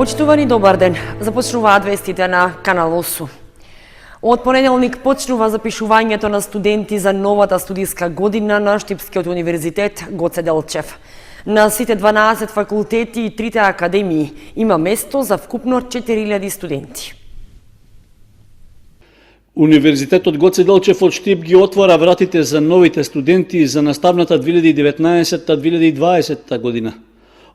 Почитувани, добар ден. Започнуваат вестите на Канал 8. Од понеделник почнува запишувањето на студенти за новата студиска година на Штипскиот универзитет Гоце Делчев. На сите 12 факултети и 3 академии има место за вкупно 4000 студенти. Универзитетот Гоце Делчев од Штип ги отвора вратите за новите студенти за наставната 2019-2020 година.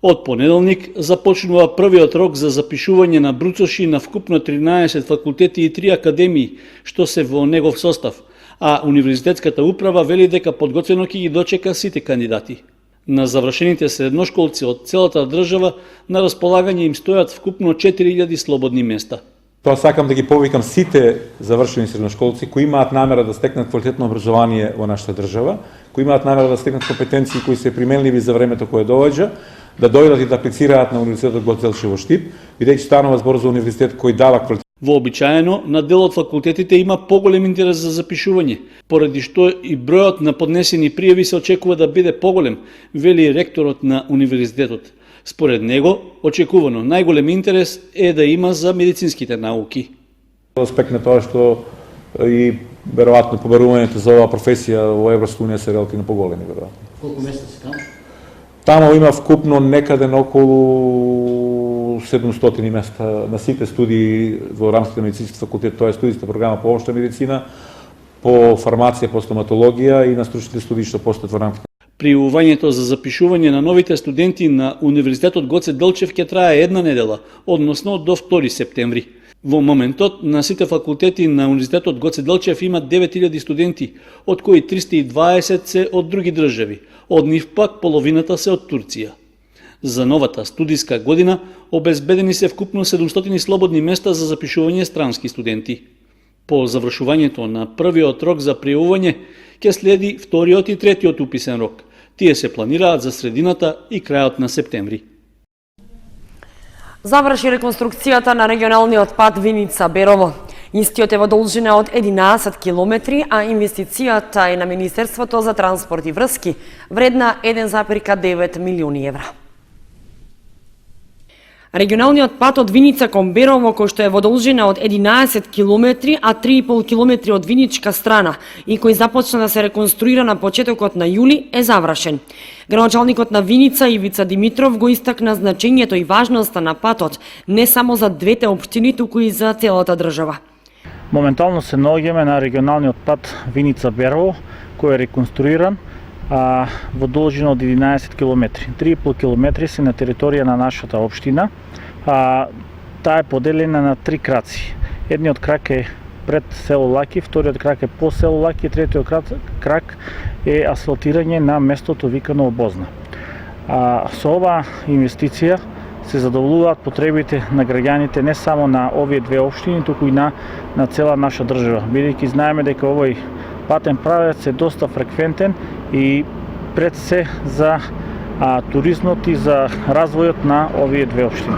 Од понеделник започнува првиот рок за запишување на бруцоши на вкупно 13 факултети и 3 академии, што се во негов состав, а универзитетската управа вели дека подготвено ќе ги дочека сите кандидати. На завршените средношколци од целата држава на располагање им стојат вкупно 4000 слободни места. Тоа сакам да ги повикам сите завршени средношколци кои имаат намера да стекнат квалитетно образование во нашата држава, кои имаат намера да стекнат компетенции кои се применливи за времето кое доаѓа, да дојдат и да аплицираат на Универзитетот Гоце Делчев во Штип, бидејќи станува збор за универзитет кој дава квалитет. Вообичаено, на дел од факултетите има поголем интерес за запишување, поради што и бројот на поднесени пријави се очекува да биде поголем, вели ректорот на универзитетот. Според него, очекувано најголем интерес е да има за медицинските науки. Аспект на тоа што и веројатно побарувањето за оваа професија во Европска унија се релативно поголеми, веројатно. Колку места се таму? Тамо има вкупно некаде на околу 700 места на сите студии во рамките на медицинскиот факултет, тоа е студијска програма по општа медицина, по фармација, по стоматологија и на стручните студии што постојат во рамките. Пријавувањето за запишување на новите студенти на Универзитетот Гоце Делчев ќе трае една недела, односно до 2 септември. Во моментот на сите факултети на Универзитетот Гоце Делчев има 9000 студенти, од кои 320 се од други држави, од нив пак половината се од Турција. За новата студиска година обезбедени се вкупно 700 слободни места за запишување странски студенти. По завршувањето на првиот рок за пријавување ќе следи вториот и третиот уписен рок. Тие се планираат за средината и крајот на септември. Заврши реконструкцијата на регионалниот пат Виница-Берово. Истиот е во должина од 11 километри, а инвестицијата е на Министерството за транспорт и врски, вредна 1,9 милиони евра. Регионалниот пат од Виница кон Берово, кој што е во должина од 11 километри, а 3,5 километри од виничка страна и кој започна да се реконструира на почетокот на јули, е завршен. Градоначалникот на Виница Ивица Димитров го истакна значењето и важноста на патот, не само за двете општини, туку и за целата држава. Моментално се наоѓаме на регионалниот пат Виница-Берово, кој е реконструиран во должина од 11 км. 3,5 км се на територија на нашата општина. Таа е поделена на 3 краци. Едниот крак е пред село Лаки, вториот крак е по село Лаки, третиот крак е асфалтирање на местото викано Обозна. Со оваа инвестиција се задоволуваат потребите на граѓаните не само на овие две општини, туку и на цела наша држава, бидејќи знаеме дека овој патен правец е доста фреквентен и пред се за туризмот и за развојот на овие две општини.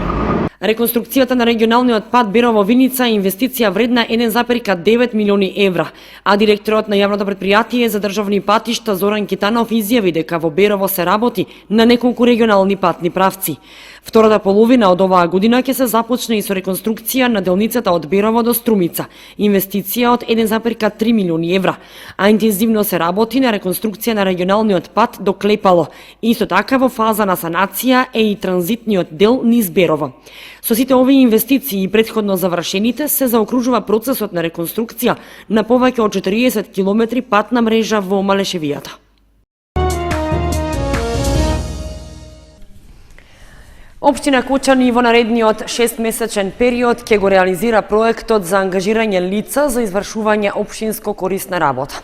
Реконструкцијата на регионалниот пат Берово-Виница е инвестиција вредна 1,9 милиони евра, а директорот на јавното предпријатие за државни патишта Зоран Китанов изјави дека во Берово се работи на неколку регионални патни правци. Втората половина од оваа година ќе се започне и со реконструкција на делницата од Берово до Струмица, инвестиција од 1,3 милиони евра, а интензивно се работи на реконструкција на регионалниот пат до Клепало. Исто така во фаза на санација е и транзитниот дел низ Берово. Со сите овие инвестиции и претходно завршените се заокружува процесот на реконструкција на повеќе од 40 километри патна мрежа во Малешевијата. Општина Кучани во наредниот 6-месечен период ќе го реализира проектот за ангажирање лица за извршување општинско корисна работа.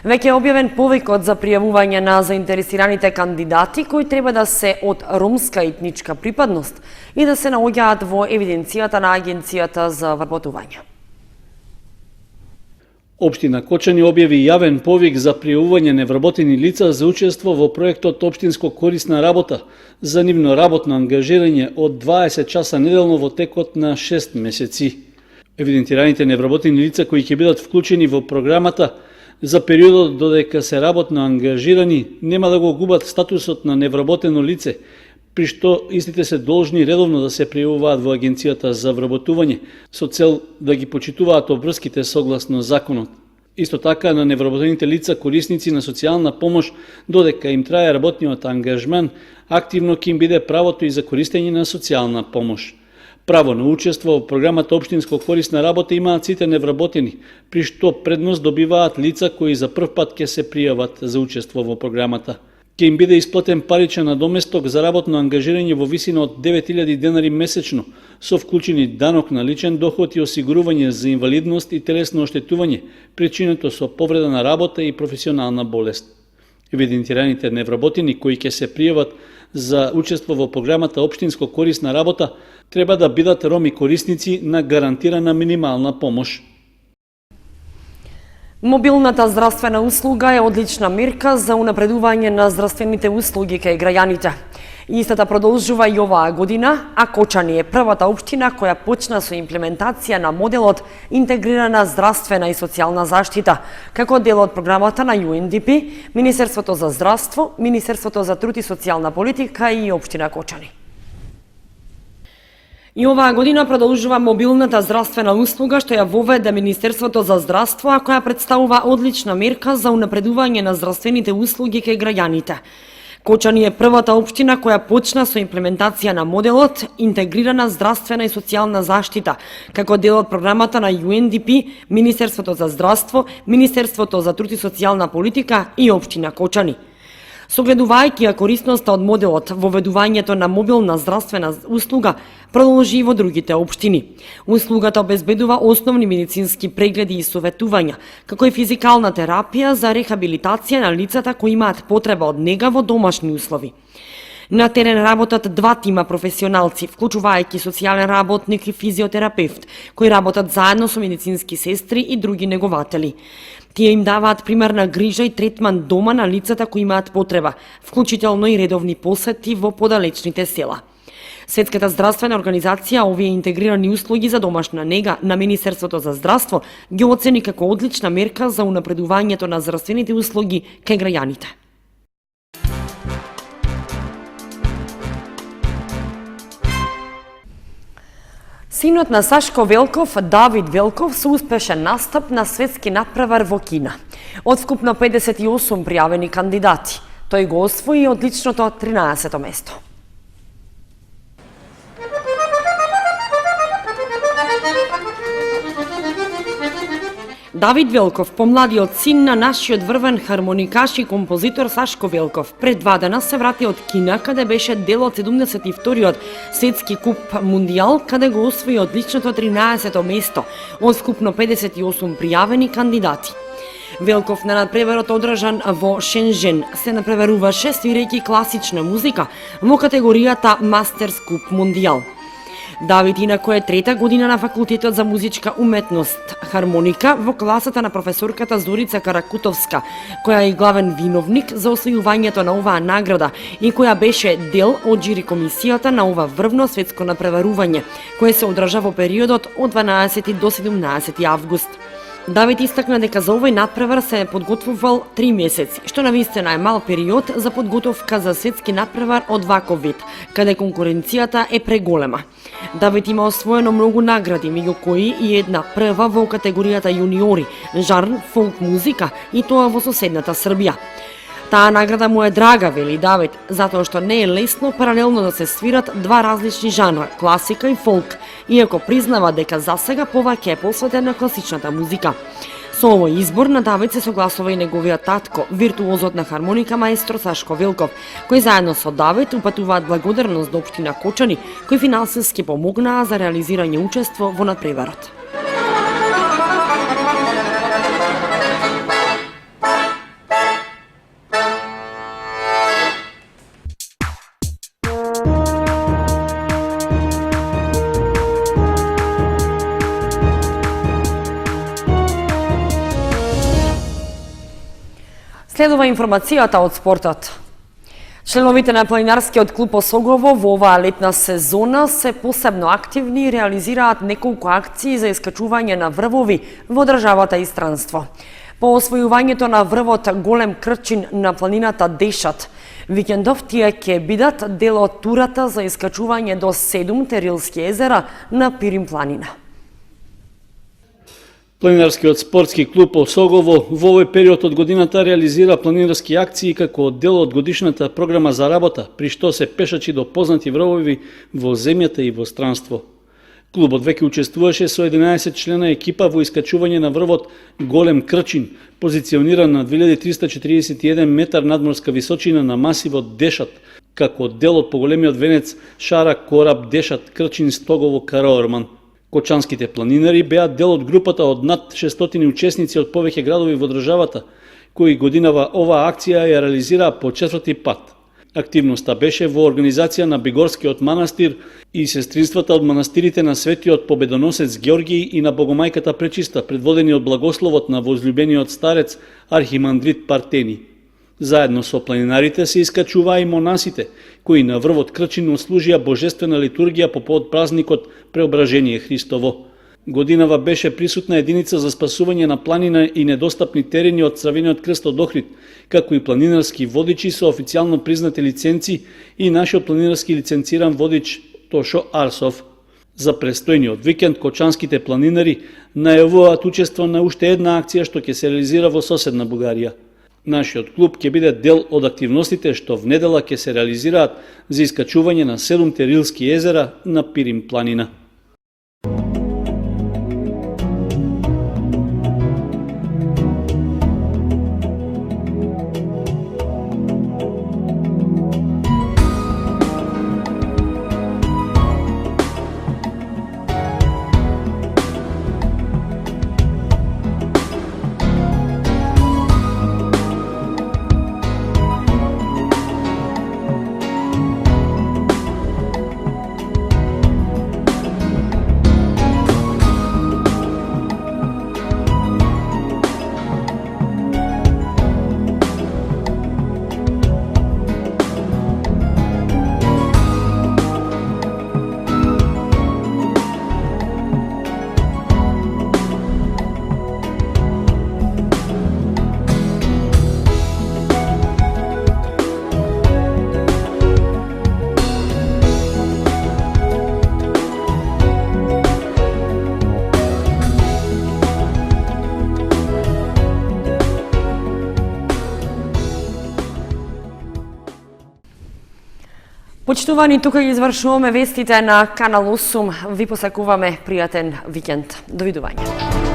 Веќе е објавен повикот за пријавување на заинтересираните кандидати кои треба да се од ромска етничка припадност и да се наоѓаат во евиденцијата на Агенцијата за вработување. Општина Кочани објави јавен повик за пријавување невработени лица за учество во проектот Општинско корисна работа за нивно работно ангажирање од 20 часа неделно во текот на 6 месеци. Евидентираните невработени лица кои ќе бидат вклучени во програмата за периодот додека се работно ангажирани нема да го губат статусот на невработено лице, при што истите се должни редовно да се пријавуваат во Агенцијата за вработување со цел да ги почитуваат обврските согласно законот. Исто така на невработените лица корисници на социјална помош, додека им трае работниот ангажман, активно ќе им биде правото и за користење на социјална помош. Право на учество во програмата Општинско корисна работа имаат сите невработени, при што предност добиваат лица кои за прв пат ќе се пријават за учество во програмата. Ќе им биде исплатен паричен надоместок за работно ангажирање во висина од 9000 денари месечно, со вклучени данок на личен доход и осигурување за инвалидност и телесно оштетување, причинето со повреда на работа и професионална болест. Евидентираните невработени кои ќе се пријават за учество во програмата Општинско корисна работа треба да бидат роми корисници на гарантирана минимална помош. Мобилната здравствена услуга е одлична мерка за унапредување на здравствените услуги кај граѓаните. Истата продолжува и оваа година, а Кочани е првата општина која почна со имплементација на моделот интегрирана здравствена и социјална заштита, како дел од програмата на UNDP, Министерството за здравство, Министерството за труд и социјална политика и општина Кочани. И оваа година продолжува мобилната здравствена услуга што ја воведе Министерството за здравство, а која представува одлична мерка за унапредување на здравствените услуги кај граѓаните. Кочани е првата општина која почна со имплементација на моделот интегрирана здравствена и социјална заштита, како дел од програмата на UNDP, Министерството за здравство, Министерството за труд и социјална политика и општина Кочани. Согледувајќи ја корисноста од моделот, воведувањето на мобилна здравствена услуга продолжи и во другите општини. Услугата обезбедува основни медицински прегледи и советувања, како и физикална терапија за рехабилитација на лицата кои имаат потреба од нега во домашни услови. На терен работат два тима професионалци, вклучувајќи социјален работник и физиотерапевт, кои работат заедно со медицински сестри и други негователи. Тие им даваат примерна грижа и третман дома на лицата кои имаат потреба, вклучително и редовни посети во подалечните села. Светската здравствена организација овие интегрирани услуги за домашна нега на Министерството за здравство ги оцени како одлична мерка за унапредувањето на здравствените услуги кај граѓаните. Синот на Сашко Велков, Давид Велков, со успешен настап на светски натпревар во Кина. Од вкупно 58 пријавени кандидати, тој го освои одличното 13-то место. Давид Велков, помладиот син на нашиот врвен хармоникаш и композитор Сашко Велков, пред 2 дена се врати од Кина, каде беше дел од 72-иот светски куп Мундијал, каде го освои одличното 13-то место од вкупно 58 пријавени кандидати. Велков на надпреварот одржан во Шенжен се надпреваруваше свирејќи класична музика во категоријата Мастерс Куп Мундијал. Давид инако е 3-та година на факултетот за музичка уметност, хармоника, во класата на професорката Зорица Каракутовска, која е главен виновник за освојувањето на оваа награда и која беше дел од жири комисијата на ова врвно светско надпреварување, кое се одржа во периодот од 12 до 17 август. Давид истакна дека за овој надпревар се подготвувал 3 месеци, што навистина е мал период за подготовка за светски надпревар од ваков вид, каде конкуренцијата е преголема. Давид има освоено многу награди, меѓу кои и една прва во категоријата јуниори, жанр фолк музика, и тоа во соседната Србија. Таа награда му е драга, вели Давид, затоа што не е лесно паралелно да се свират два различни жанра, класика и фолк, иако признава дека засега повеќе е посветен на класичната музика. Со овој избор на Давид се согласува и неговиот татко, виртуозот на хармоника маестро Сашко Велков, кој заедно со Давид упатуваат благодарност до општина Кочани, кој финансиски помогнаа за реализирање учество во надпреварот. Следува информацијата од спортот. Членовите на планинарскиот клуб Осогово во оваа летна сезона се посебно активни и реализираат неколку акции за искачување на врвови во државата и странство. По освојувањето на врвот Голем Крчин на планината Дешат, Викендов тие ќе бидат дел од турата за искачување до 7 терилски езера на Пирин планина. Планинарскиот спортски клуб Осогово во овој период од годината реализира планинарски акции како дел од годишната програма за работа, при што се пешачи до познати врвови во земјата и во странство. Клубот веќе учествуваше со 11 члена екипа во искачување на врвот Голем Крчин, позициониран на 2341 метар надморска височина на масивот Дешат, како дел од поголемиот венец Шара Кораб Дешат Крчин Стогово Караорман. Кочанските планинари беа дел од групата од над 600 учесници од повеќе градови во државата, кои годинава оваа акција ја реализираа по 4-ти пат. Активноста беше во организација на Бегорскиот манастир и сестринствата од манастирите на Светиот Победоносец Георгиј и на Богомајката Пречиста, предводени од благословот на возлюбениот старец Архимандрит Партени. Заедно со планинарите се искачуваа и монасите, кои на врвот Крчин ослужија божествена литургија по повод празникот Преображение Христово. Годинава беше присутна единица за спасување на планина и недостапни терени од Црвениот крст од Охрид, како и планинарски водичи со официјално признати лиценци и нашиот планинарски лиценциран водич Тошо Арсов. За престојниот викенд кочанските планинари најавуваат учество на уште една акција што ќе се реализира во соседна Бугарија. Нашиот клуб ќе биде дел од активностите што в недела ќе се реализираат за искачување на 7 терилски езера на Пирин планина. Почитувани, тука ги извршуваме вестите на Канал 8. Ви посакуваме пријатен викенд. Довидување.